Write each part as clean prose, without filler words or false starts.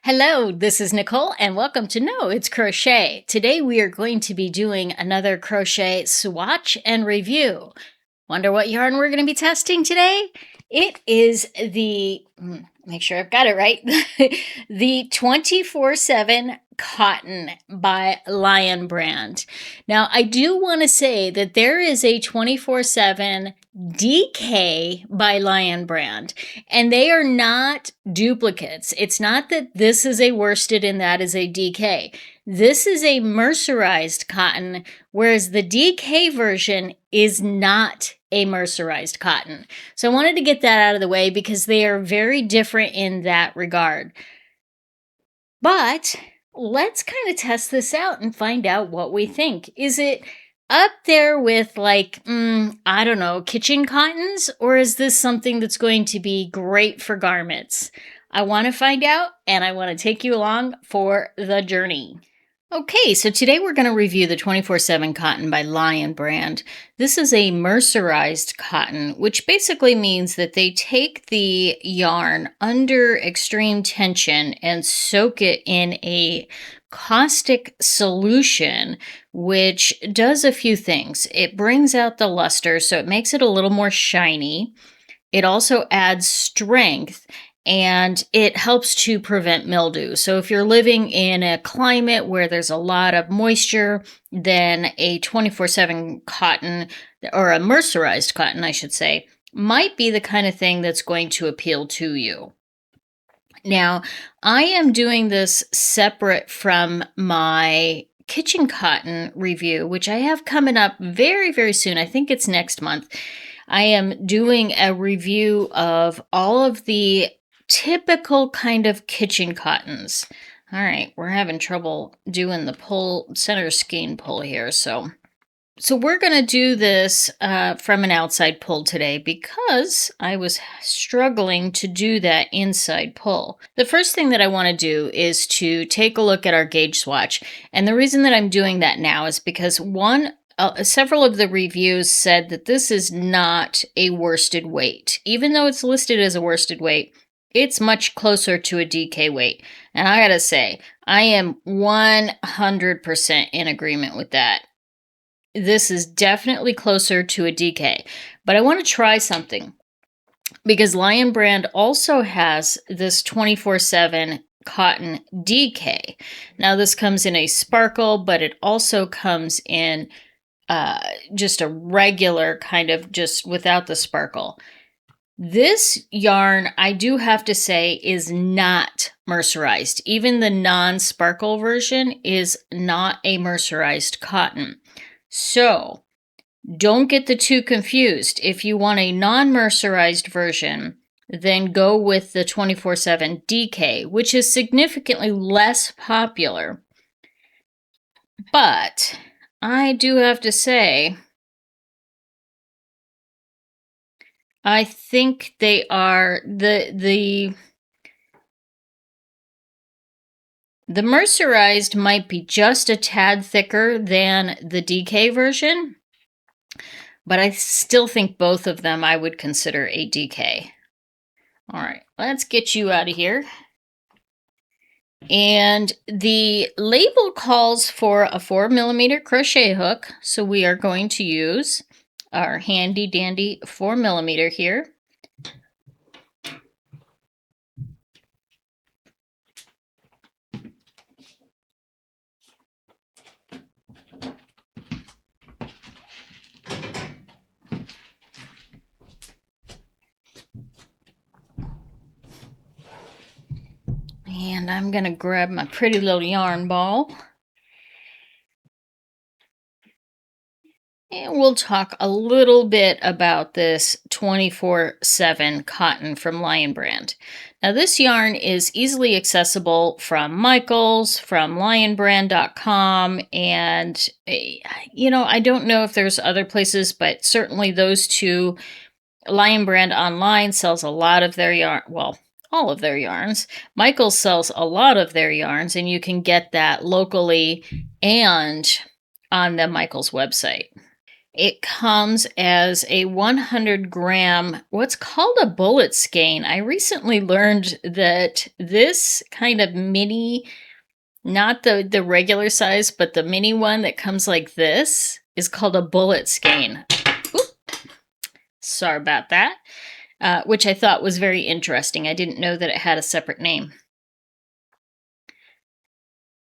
Hello, this is Nicole and welcome to No, It's Crochet. Today we are going to be doing another crochet swatch and review. Wonder what yarn we're going to be testing today? It is the, make sure I've got it right, the 24/7 Cotton by Lion Brand. Now, I do want to say that there is a 24/7 DK by Lion Brand, and they are not duplicates. It's not that this is a worsted and that is a DK. This is a mercerized cotton, whereas the DK version is not a mercerized cotton. So I wanted to get that out of the way because they are very different in that regard. But let's kind of test this out and find out what we think. Is it up there with like, I don't know, kitchen cottons? Or is this something that's going to be great for garments? I want to find out, and I want to take you along for the journey. Okay, so today we're going to review the 24/7 Cotton by Lion Brand. This is a mercerized cotton, which basically means that they take the yarn under extreme tension and soak it in a caustic solution, which does a few things. It brings out the luster, so it makes it a little more shiny. It also adds strength, and it helps to prevent mildew. So if you're living in a climate where there's a lot of moisture, then a 24/7 cotton, or a mercerized cotton, I should say, might be the kind of thing that's going to appeal to you. Now, I am doing this separate from my kitchen cotton review, which I have coming up very, very soon. I think it's next month. I am doing a review of all of the typical kind of kitchen cottons. All right, we're having trouble doing the pull, center skein pull here. So we're going to do this from an outside pull today because I was struggling to do that inside pull. The first thing that I want to do is to take a look at our gauge swatch. And the reason that I'm doing that now is because several of the reviews said that this is not a worsted weight. Even though it's listed as a worsted weight, it's much closer to a DK weight. And I gotta say, I am 100% in agreement with that. This is definitely closer to a DK. But I want to try something, because Lion Brand also has this 24/7 cotton DK. Now this comes in a sparkle, but it also comes in just a regular kind of just without the sparkle. This yarn, I do have to say, is not mercerized. Even the non-sparkle version is not a mercerized cotton. So don't get the two confused. If you want a non-mercerized version, then go with the 24/7 DK, which is significantly less popular. But I do have to say, I think they are the mercerized might be just a tad thicker than the DK version, but I still think both of them I would consider a DK. All right, let's get you out of here. And the label calls for a 4mm crochet hook, so we are going to use our handy dandy 4mm here. And I'm going to grab my pretty little yarn ball. And we'll talk a little bit about this 24/7 cotton from Lion Brand. Now this yarn is easily accessible from Michaels, from lionbrand.com, and I don't know if there's other places, but certainly those two. Lion Brand online sells a lot of their yarn, well, all of their yarns. Michaels sells a lot of their yarns, and you can get that locally and on the Michaels website. It comes as a 100-gram, what's called a bullet skein. I recently learned that this kind of mini, not the regular size, but the mini one that comes like this, is called a bullet skein. Oop. Sorry about that. Which I thought was very interesting. I didn't know that it had a separate name.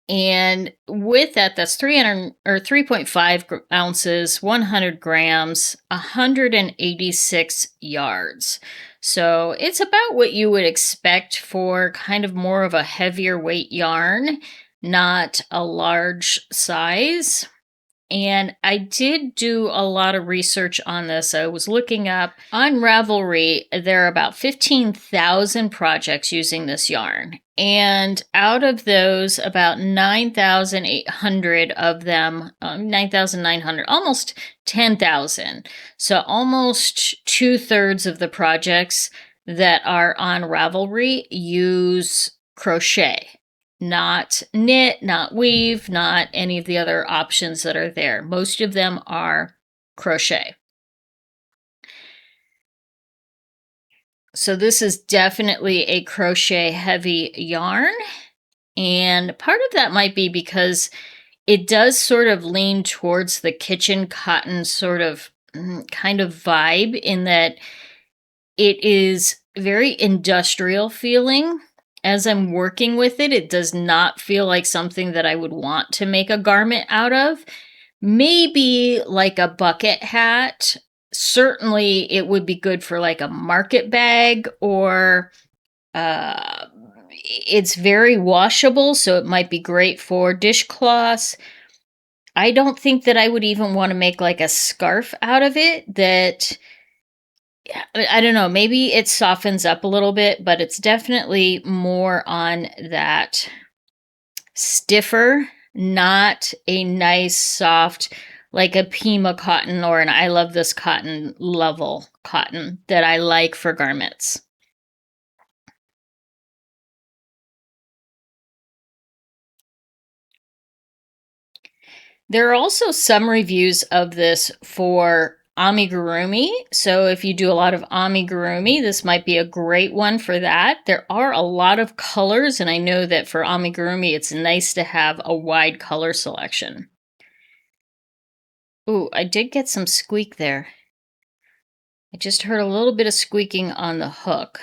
And with that, that's 300 or 3.5 ounces, 100 grams, 186 yards. So it's about what you would expect for kind of more of a heavier weight yarn, not a large size. And I did do a lot of research on this. I was looking up on Ravelry. There are about 15,000 projects using this yarn. And out of those, about 9,800 of them, 9,900, almost 10,000. So almost 2/3 of the projects that are on Ravelry use crochet. Not knit, not weave, not any of the other options that are there. Most of them are crochet. So this is definitely a crochet heavy yarn. And part of that might be because it does sort of lean towards the kitchen cotton sort of kind of vibe, in that it is very industrial feeling. As I'm working with it, it does not feel like something that I would want to make a garment out of. Maybe like a bucket hat. Certainly it would be good for like a market bag, or it's very washable, so it might be great for dishcloths. I don't think that I would even want to make like a scarf out of it. That, I don't know, maybe it softens up a little bit, but it's definitely more on that stiffer, not a nice soft, like a Pima cotton or an I Love This Cotton level cotton that I like for garments. There are also some reviews of this for amigurumi. So if you do a lot of amigurumi, this might be a great one for that. There are a lot of colors, and I know that for amigurumi, it's nice to have a wide color selection. Ooh, I did get some squeak there. I just heard a little bit of squeaking on the hook.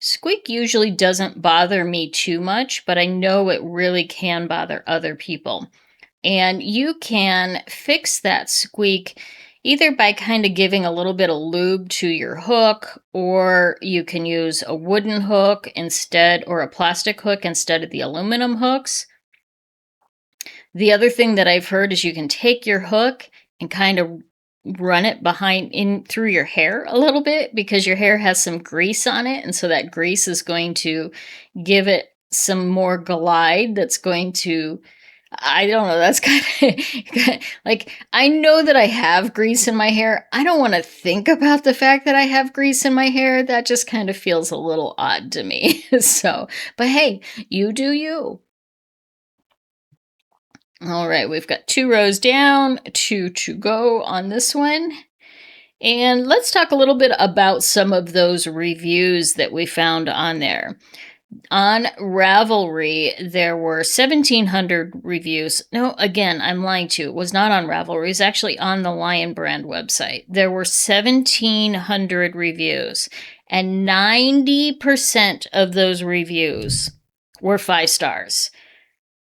Squeak usually doesn't bother me too much, but I know it really can bother other people. And you can fix that squeak either by kind of giving a little bit of lube to your hook, or you can use a wooden hook instead, or a plastic hook instead of the aluminum hooks. The other thing that I've heard is you can take your hook and kind of run it through your hair a little bit, because your hair has some grease on it, and so that grease is going to give it some more glide. That's going to, I don't know, that's kind of like, I know that I have grease in my hair. I don't want to think about the fact that I have grease in my hair. That just kind of feels a little odd to me. So, but hey, you do you. All right, we've got 2 rows down, 2 to go on this one. And let's talk a little bit about some of those reviews that we found on there. On Ravelry, there were 1,700 reviews. No, again, I'm lying to you. It was not on Ravelry. It's actually on the Lion Brand website. There were 1,700 reviews, and 90% of those reviews were 5 stars.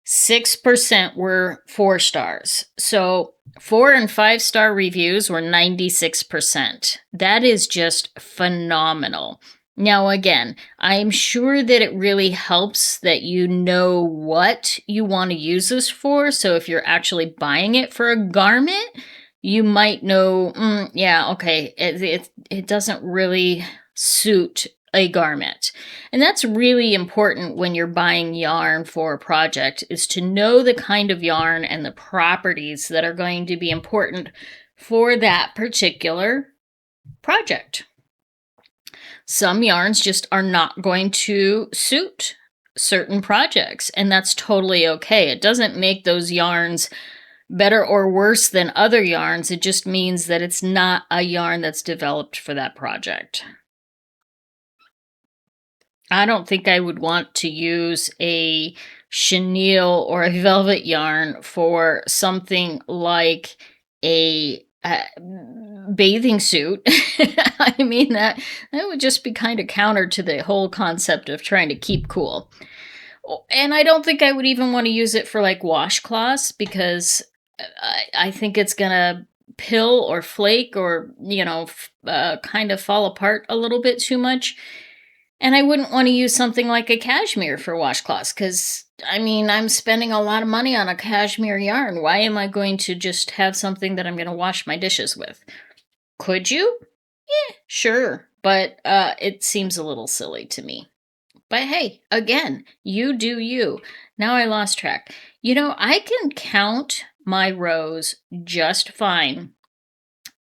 6% were 4 stars. So 4 and 5-star reviews were 96%. That is just phenomenal. Now, again, I'm sure that it really helps that you know what you want to use this for. So if you're actually buying it for a garment, you might know, yeah, okay, it doesn't really suit a garment. And that's really important when you're buying yarn for a project, is to know the kind of yarn and the properties that are going to be important for that particular project. Some yarns just are not going to suit certain projects, and that's totally okay. It doesn't make those yarns better or worse than other yarns. It just means that it's not a yarn that's developed for that project. I don't think I would want to use a chenille or a velvet yarn for something like a bathing suit. I mean, that would just be kind of counter to the whole concept of trying to keep cool. And I don't think I would even want to use it for like washcloths, because I think it's gonna pill or flake or, kind of fall apart a little bit too much. And I wouldn't want to use something like a cashmere for washcloths, because, I mean, I'm spending a lot of money on a cashmere yarn. Why am I going to just have something that I'm going to wash my dishes with? Could you? Yeah, sure. But it seems a little silly to me. But hey, again, you do you. Now I lost track. I can count my rows just fine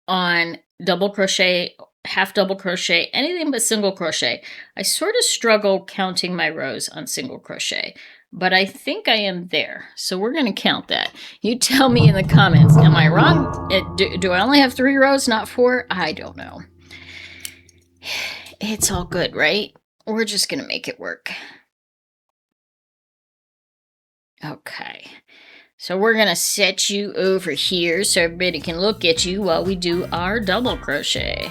on double crochet, half double crochet, anything but single crochet. I sort of struggle counting my rows on single crochet, but I think I am there. So we're going to count that. You tell me in the comments, am I wrong? Do I only have 3 rows, not 4? I don't know. It's all good, right? We're just going to make it work. Okay. So we're going to set you over here so everybody can look at you while we do our double crochet.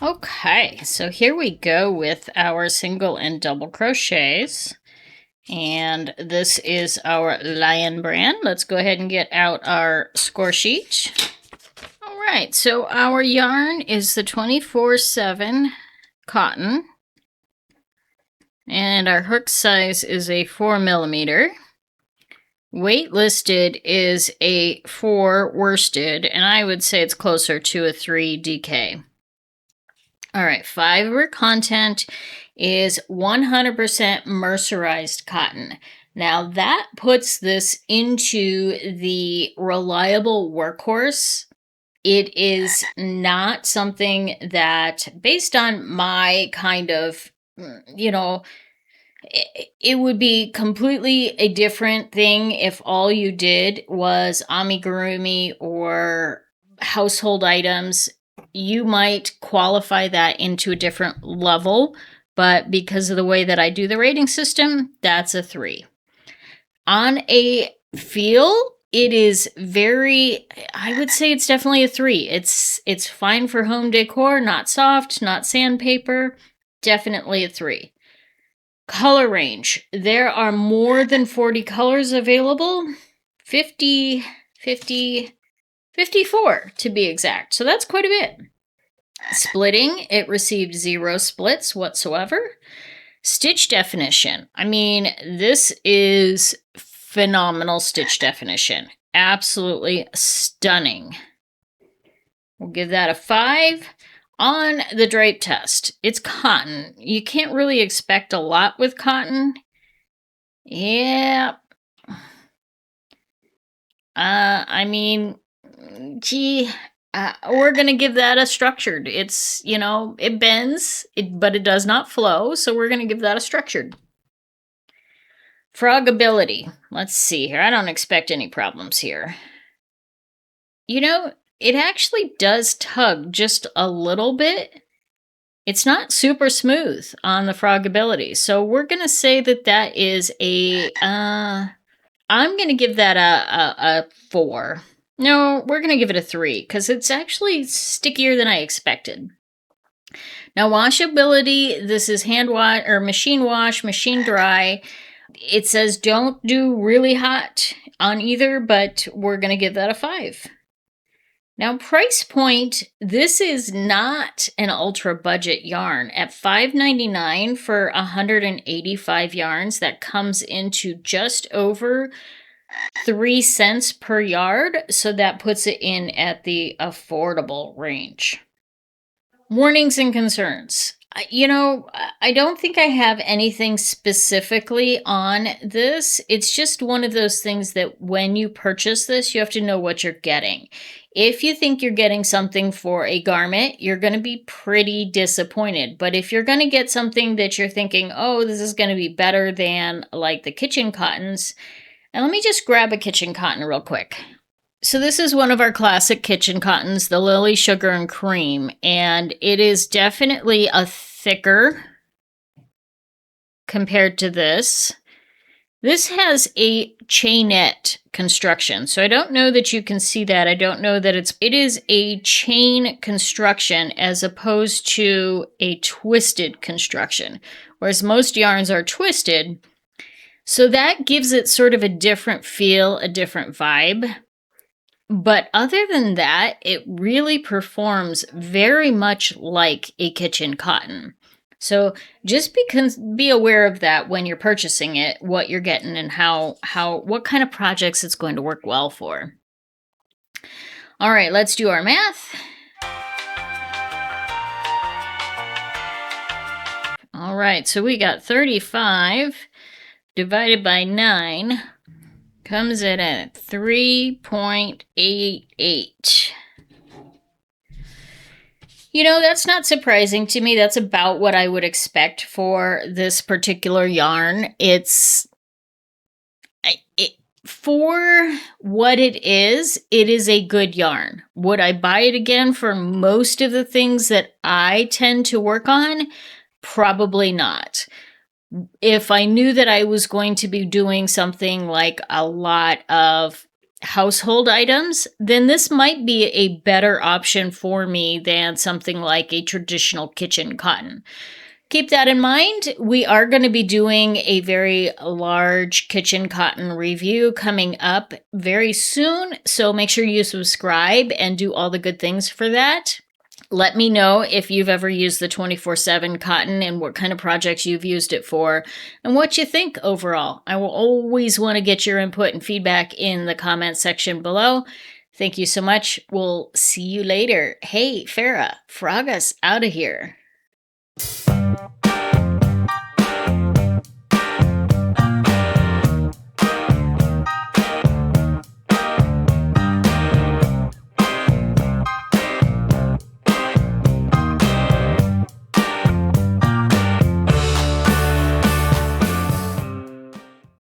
Okay, so here we go with our single and double crochets. And this is our Lion brand. Let's go ahead and get out our score sheet. All right, so our yarn is the 24/7 cotton. And our hook size is a 4mm. Weight listed is a 4 worsted, and I would say it's closer to a 3 DK. All right, fiber content is 100% mercerized cotton. Now that puts this into the reliable workhorse. It is not something that, based on my kind of, it would be completely a different thing if all you did was amigurumi or household items. You might qualify that into a different level, but because of the way that I do the rating system, that's a 3. On a feel, it is I would say it's definitely a 3. It's fine for home decor, not soft, not sandpaper, definitely a 3. Color range, there are more than 40 colors available, 50, 54 to be exact. So that's quite a bit. Splitting, it received 0 splits whatsoever. Stitch definition. I mean, this is phenomenal stitch definition. Absolutely stunning. We'll give that a 5. On the drape test, it's cotton. You can't really expect a lot with cotton. Yeah. I mean, gee, we're going to give that a structured. It's, you know, it bends, but it does not flow, so we're going to give that a structured. Frogability. Let's see here. I don't expect any problems here. You know, it actually does tug just a little bit. It's not super smooth on the frogability. So we're going to say that that is a, I'm going to give that a 4. No, we're going to give it a 3 because it's actually stickier than I expected. Now, washability, this is hand wash or machine wash, machine dry. It says don't do really hot on either, but we're going to give that a 5. Now, price point, this is not an ultra budget yarn. At $5.99 for 185 yarns, that comes into just over 3 cents per yard. So that puts it in at the affordable range. Warnings and concerns. You know, I don't think I have anything specifically on this. It's just one of those things that when you purchase this, you have to know what you're getting. If you think you're getting something for a garment, you're going to be pretty disappointed. But if you're going to get something that you're thinking, oh, this is going to be better than like the kitchen cottons, and let me just grab a kitchen cotton real quick. So this is one of our classic kitchen cottons, the Lily Sugar and Cream, and it is definitely a thicker compared to this. This has a chainette construction, so I don't know that you can see that. I don't know that it is a chain construction as opposed to a twisted construction, whereas most yarns are twisted. So that gives it sort of a different feel, a different vibe. But other than that, it really performs very much like a kitchen cotton. So just be aware of that when you're purchasing it, what you're getting and what kind of projects it's going to work well for. All right, let's do our math. All right, so we got 35 divided by 9 comes in at 3.88. You know, that's not surprising to me. That's about what I would expect for this particular yarn. For what it is a good yarn. Would I buy it again for most of the things that I tend to work on? Probably not. If I knew that I was going to be doing something like a lot of household items, then this might be a better option for me than something like a traditional kitchen cotton. Keep that in mind. We are going to be doing a very large kitchen cotton review coming up very soon, so make sure you subscribe and do all the good things for that. Let me know if you've ever used the 24/7 cotton and what kind of projects you've used it for and what you think overall. I will always want to get your input and feedback in the comment section below. Thank you so much. We'll see you later. Hey, Farah, frog us out of here.